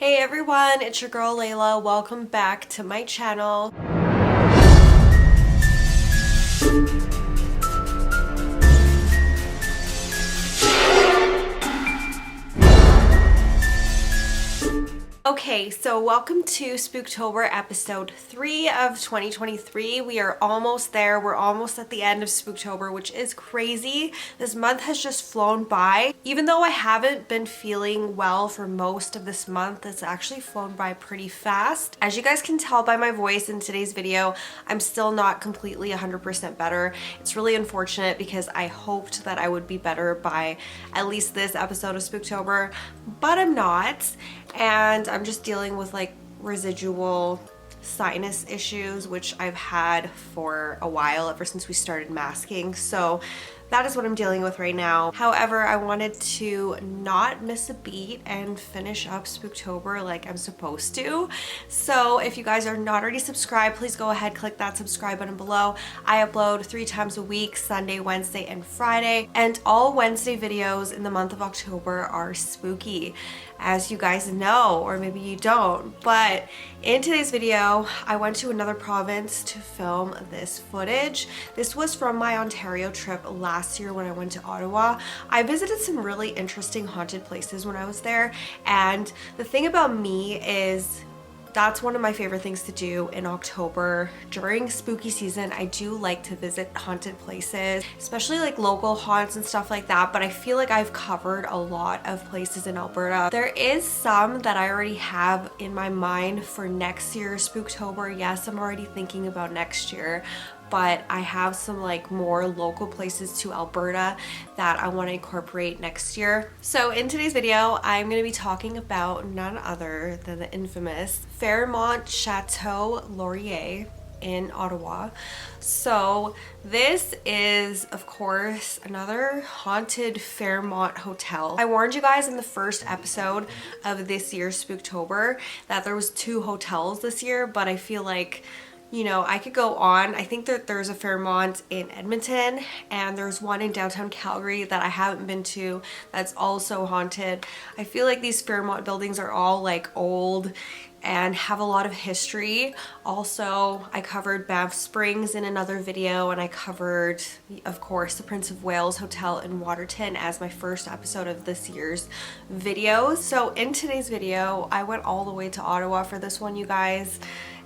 Hey everyone, it's your girl Layla. Welcome back to my channel. Okay, so welcome to Spooktober episode 3 of 2023. We are almost there. We're almost at the end of Spooktober, which is crazy. This month has just flown by. Even though I haven't been feeling well for most of this month, it's actually flown by pretty fast. As you guys can tell by my voice in today's video, I'm still not completely 100% better. It's really unfortunate because I hoped that I would be better by at least this episode of Spooktober, but I'm not. And I'm just dealing with like residual sinus issues, which I've had for a while, ever since we started masking. So that is what I'm dealing with right now. However, I wanted to not miss a beat and finish up Spooktober like I'm supposed to. So if you guys are not already subscribed, please go ahead, click that subscribe button below. I upload 3 times a week, Sunday, Wednesday, and Friday. And all Wednesday videos in the month of October are spooky, as you guys know, or maybe you don't. But in today's video, I went to another province to film this footage. This was from my Ontario trip last year when I went to Ottawa. I visited some really interesting haunted places when I was there, and the thing about me is that's one of my favorite things to do in October. During spooky season, I do like to visit haunted places, especially like local haunts and stuff like that, but I feel like I've covered a lot of places in Alberta. There is some that I already have in my mind for next year's Spooktober. Yes, I'm already thinking about next year, but I have some like more local places to Alberta that I want to incorporate next year. So in today's video, I'm going to be talking about none other than the infamous Fairmont Chateau Laurier in Ottawa. So this is, of course, another haunted Fairmont hotel. I warned you guys in the first episode of this year's Spooktober that there was 2 hotels this year, but I feel like, you know, I could go on. I think that there's a Fairmont in Edmonton and there's one in downtown Calgary that I haven't been to that's also haunted. I feel like these Fairmont buildings are all like old and have a lot of history. Also, I covered Banff Springs in another video, and I covered, of course, the Prince of Wales Hotel in Waterton as my first episode of this year's videos. So in today's video, I went all the way to Ottawa for this one, you guys.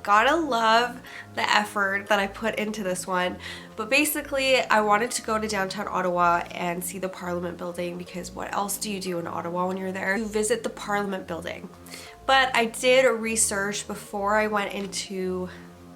Gotta love the effort that I put into this one. But basically, I wanted to go to downtown Ottawa and see the Parliament building, because what else do you do in Ottawa when you're there? You visit the Parliament building. But I did research before I went into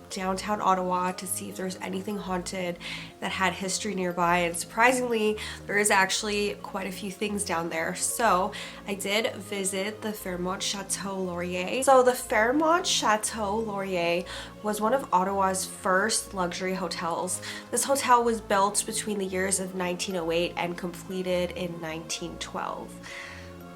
downtown Ottawa to see if there's anything haunted that had history nearby, and surprisingly there is actually quite a few things down there. So I did visit the Fairmont Chateau Laurier. So the Fairmont Chateau Laurier was one of Ottawa's first luxury hotels. This hotel was built between the years of 1908 and completed in 1912.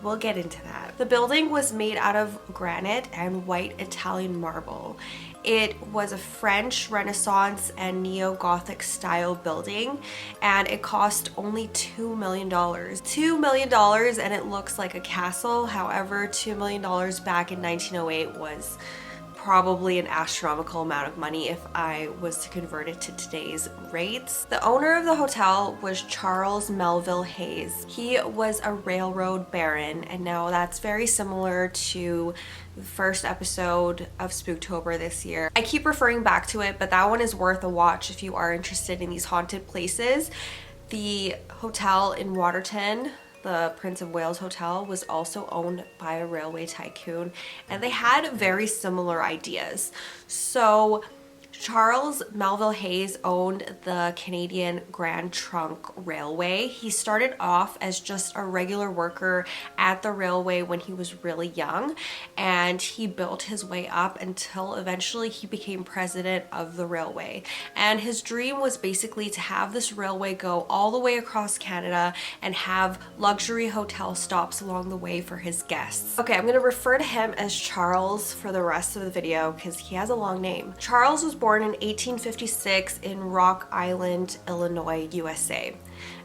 We'll get into that. The building was made out of granite and white Italian marble. It was a French Renaissance and Neo-Gothic style building, and it cost only $2 million. $2 million, and it looks like a castle. However, $2 million back in 1908 was probably an astronomical amount of money if I was to convert it to today's rates. The owner of the hotel was Charles Melville Hayes. He was a railroad baron, and now that's very similar to the first episode of Spooktober this year. I keep referring back to it, but that one is worth a watch if you are interested in these haunted places. The hotel in Waterton, the Prince of Wales Hotel, was also owned by a railway tycoon, and they had very similar ideas. So Charles Melville Hayes owned the Canadian Grand Trunk Railway. He started off as just a regular worker at the railway when he was really young, and he built his way up until eventually he became president of the railway. And his dream was basically to have this railway go all the way across Canada and have luxury hotel stops along the way for his guests. Okay, I'm going to refer to him as Charles for the rest of the video because he has a long name. Charles was born born in 1856 in Rock Island, Illinois, USA.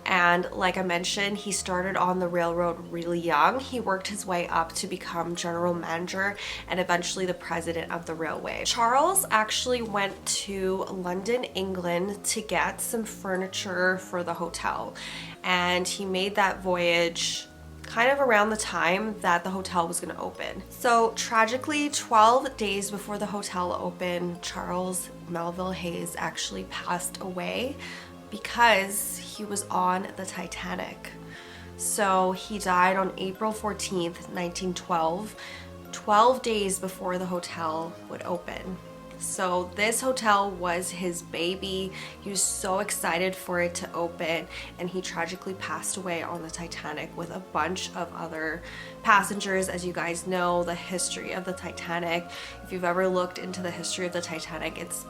And like I mentioned, he started on the railroad really young. He worked his way up to become general manager and eventually the president of the railway. Charles actually went to London, England to get some furniture for the hotel. And he made that voyage kind of around the time that the hotel was going to open. So tragically, 12 days before the hotel opened, Charles Melville Hayes actually passed away because he was on the Titanic. So he died on April 14th, 1912, 12 days before the hotel would open. So this hotel was his baby. He was so excited for it to open, and he tragically passed away on the Titanic with a bunch of other passengers. As you guys know, the history of the Titanic, if you've ever looked into the history of the Titanic, it's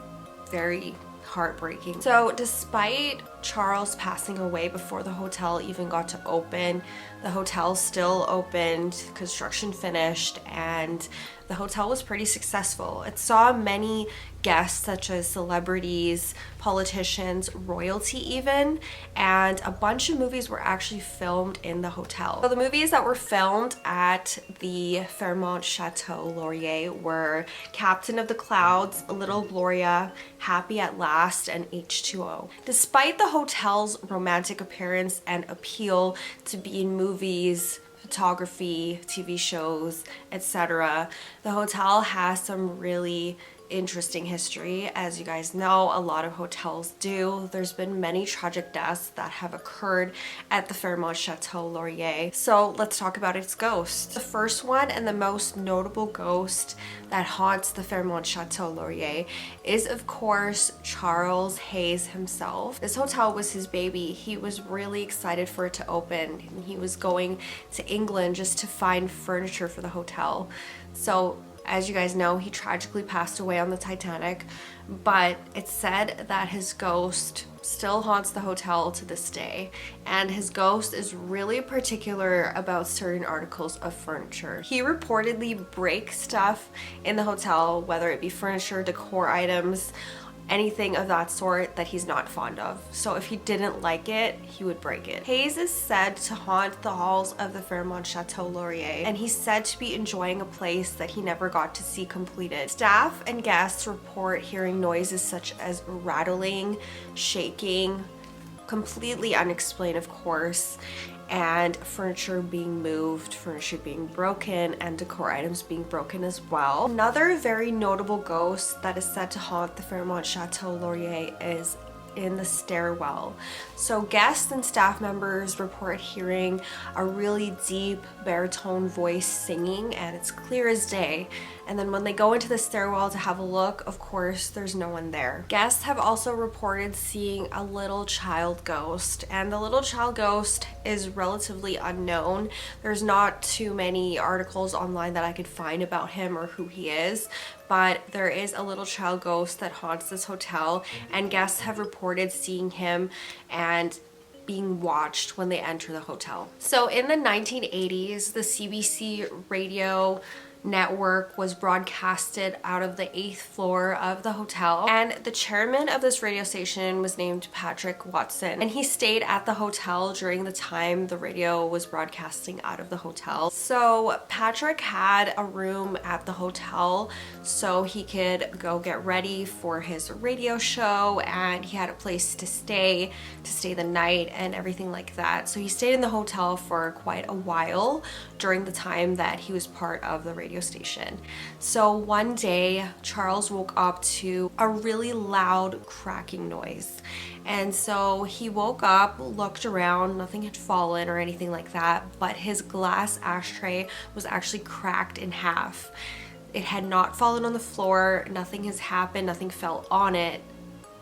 very heartbreaking. So despite Charles passing away before the hotel even got to open, the hotel still opened, construction finished, and the hotel was pretty successful. It saw many guests such as celebrities, politicians, royalty even, and a bunch of movies were actually filmed in the hotel. So the movies that were filmed at the Fairmont Chateau Laurier were Captain of the Clouds, Little Gloria, Happy at Last, and H2O. Despite the hotel's romantic appearance and appeal to be in movies, photography, TV shows, etc., the hotel has some really interesting history. As you guys know, a lot of hotels do. There's been many tragic deaths that have occurred at the Fairmont Chateau Laurier. So let's talk about its ghost. The first one and the most notable ghost that haunts the Fairmont Chateau Laurier is of course Charles Hayes himself. This hotel was his baby. He was really excited for it to open, and he was going to England just to find furniture for the hotel. So as you guys know, he tragically passed away on the Titanic, but it's said that his ghost still haunts the hotel to this day, and his ghost is really particular about certain articles of furniture. He reportedly breaks stuff in the hotel, whether it be furniture, decor items, anything of that sort that he's not fond of. So if he didn't like it, he would break it. Hayes is said to haunt the halls of the Fairmont Chateau Laurier, and he's said to be enjoying a place that he never got to see completed. Staff and guests report hearing noises such as rattling, shaking, completely unexplained of course, and furniture being moved, furniture being broken, and decor items being broken as well. Another very notable ghost that is said to haunt the Fairmont Chateau Laurier is in the stairwell. So guests and staff members report hearing a really deep baritone voice singing, and it's clear as day. And then when they go into the stairwell to have a look, of course, there's no one there. Guests have also reported seeing a little child ghost, and the little child ghost is relatively unknown. There's not too many articles online that I could find about him or who he is, but there is a little child ghost that haunts this hotel, and guests have reported seeing him and being watched when they enter the hotel. So in the 1980s, the CBC radio network was broadcasted out of the 8th floor of the hotel, and the chairman of this radio station was named Patrick Watson, and he stayed at the hotel during the time the radio was broadcasting out of the hotel. So Patrick had a room at the hotel so he could go get ready for his radio show, and he had a place to stay the night and everything like that. So he stayed in the hotel for quite a while during the time that he was part of the radio station. So one day Charles woke up to a really loud cracking noise, and so he woke up, looked around, nothing had fallen or anything like that, but his glass ashtray was actually cracked in half. It had not fallen on the floor, nothing has happened, nothing fell on it,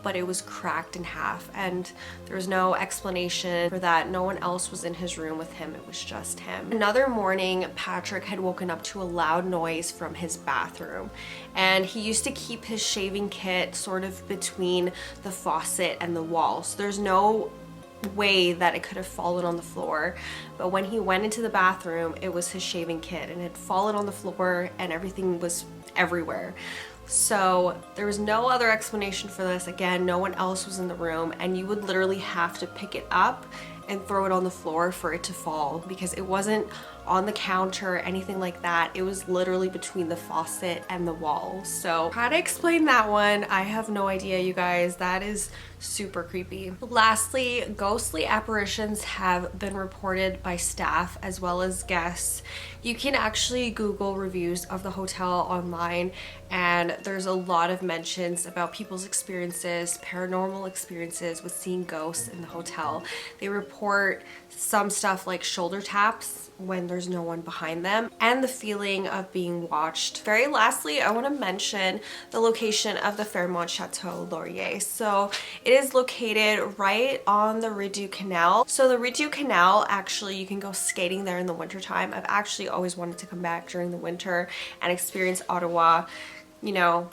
but it was cracked in half, and there was no explanation for that. No one else was in his room with him, it was just him. Another morning, Patrick had woken up to a loud noise from his bathroom, and he used to keep his shaving kit sort of between the faucet and the wall, so there's no way that it could have fallen on the floor. But when he went into the bathroom, it was his shaving kit, and it had fallen on the floor and everything was everywhere. So there was no other explanation for this. Again, no one else was in the room, and you would literally have to pick it up and throw it on the floor for it to fall, because it wasn't on the counter or anything like that. It was literally between the faucet and the wall. So how to explain that one, I have no idea, you guys. That is super creepy. Lastly, ghostly apparitions have been reported by staff as well as guests. You can actually Google reviews of the hotel online, and there's a lot of mentions about people's experiences, paranormal experiences with seeing ghosts in the hotel. They report some stuff like shoulder taps when there's no one behind them, and the feeling of being watched. Very lastly, I want to mention the location of the Fairmont Chateau Laurier. So it is located right on the Rideau Canal. So the Rideau Canal, actually, you can go skating there in the wintertime. I've actually always wanted to come back during the winter and experience Ottawa, you know,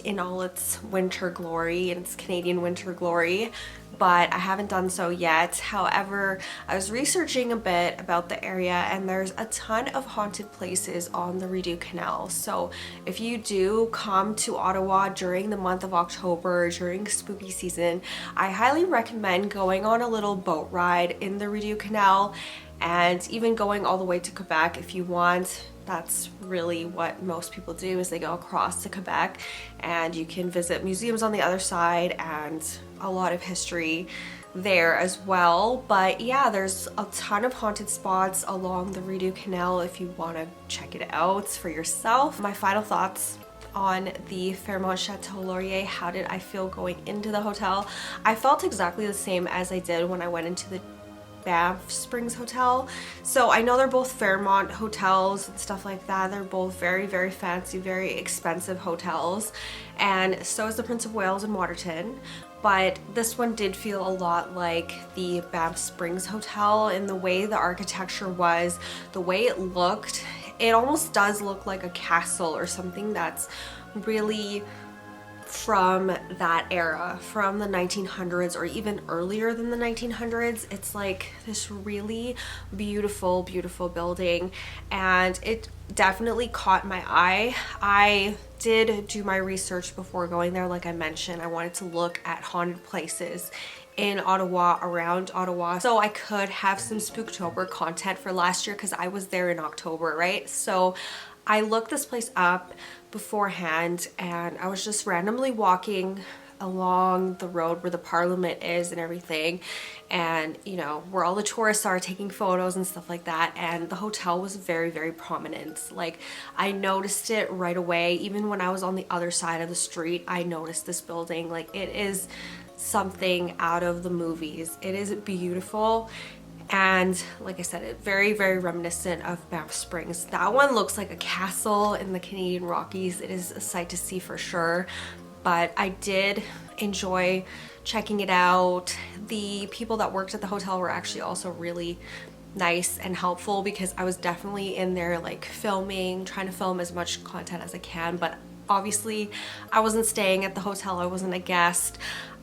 in all its winter glory and its Canadian winter glory, but I haven't done so yet. However, I was researching a bit about the area, and there's a ton of haunted places on the Rideau Canal. So if you do come to Ottawa during the month of October, during spooky season, I highly recommend going on a little boat ride in the Rideau Canal, and even going all the way to Quebec if you want. That's really what most people do, is they go across to Quebec, and you can visit museums on the other side and a lot of history there as well. But yeah, there's a ton of haunted spots along the Rideau Canal if you want to check it out for yourself. My final thoughts on the Fairmont Chateau Laurier. How did I feel going into the hotel? I felt exactly the same as I did when I went into the Banff Springs Hotel. So I know they're both Fairmont hotels and stuff like that. They're both very, very fancy, very expensive hotels, and so is the Prince of Wales in Waterton. But this one did feel a lot like the Banff Springs Hotel in the way the architecture was, the way it looked. It almost does look like a castle or something that's really from that era, from the 1900s or even earlier than the 1900s. It's like this really beautiful, beautiful building, and it definitely caught my eye. I did do my research before going there. Like I mentioned, I wanted to look at haunted places in Ottawa, around Ottawa, so I could have some Spooktober content for last year, because I was there in October, right? So I looked this place up beforehand, and I was just randomly walking along the road where the Parliament is and everything, and you know, where all the tourists are taking photos and stuff like that, and the hotel was very, very prominent. Like, I noticed it right away. Even when I was on the other side of the street, I noticed this building. Like, it is something out of the movies. It is beautiful, and like I said, it very, very reminiscent of Banff Springs. That one looks like a castle in the Canadian Rockies. It is a sight to see for sure, but I did enjoy checking it out. The people that worked at the hotel were actually also really nice and helpful, because I was definitely in there like filming, trying to film as much content as I can, but obviously I wasn't staying at the hotel. I wasn't a guest.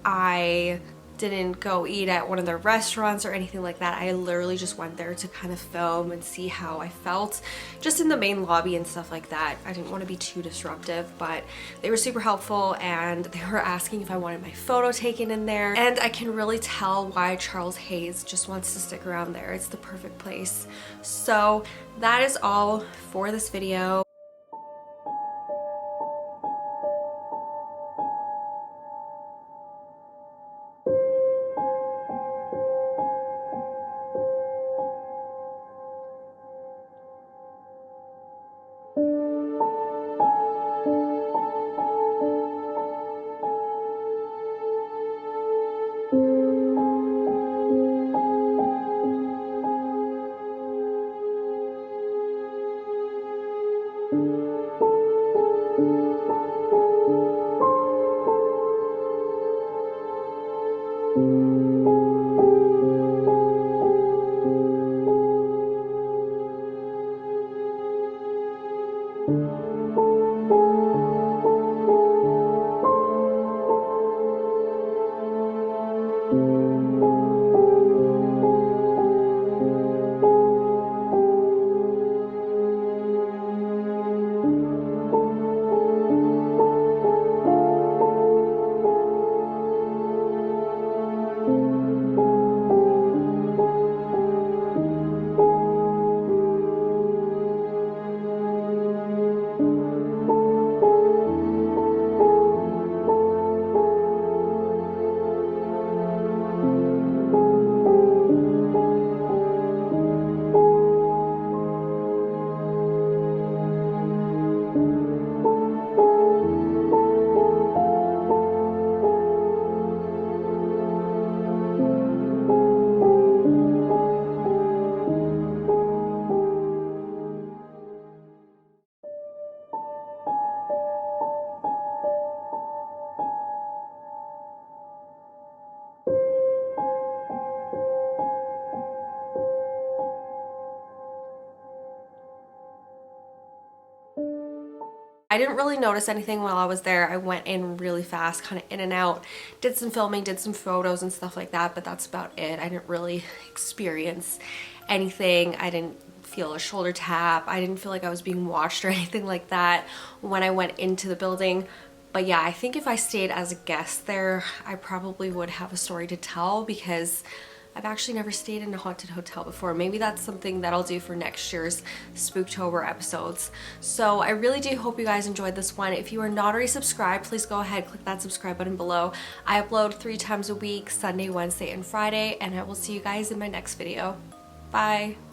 I didn't go eat at one of their restaurants or anything like that. I literally just went there to kind of film and see how I felt just in the main lobby and stuff like that. I didn't want to be too disruptive, but they were super helpful, and they were asking if I wanted my photo taken in there, and I can really tell why Charles Hayes just wants to stick around there. It's the perfect place. So that is all for this video. I didn't really notice anything while I was there. I went in really fast, kind of in and out, did some filming, did some photos and stuff like that, but that's about it. I didn't really experience anything. I didn't feel a shoulder tap. I didn't feel like I was being watched or anything like that when I went into the building. But yeah, I think if I stayed as a guest there, I probably would have a story to tell, because I've actually never stayed in a haunted hotel before. Maybe that's something that I'll do for next year's Spooktober episodes. So I really do hope you guys enjoyed this one. If you are not already subscribed, please go ahead, click that subscribe button below. I upload 3 times a week, Sunday, Wednesday, and Friday, and I will see you guys in my next video. Bye.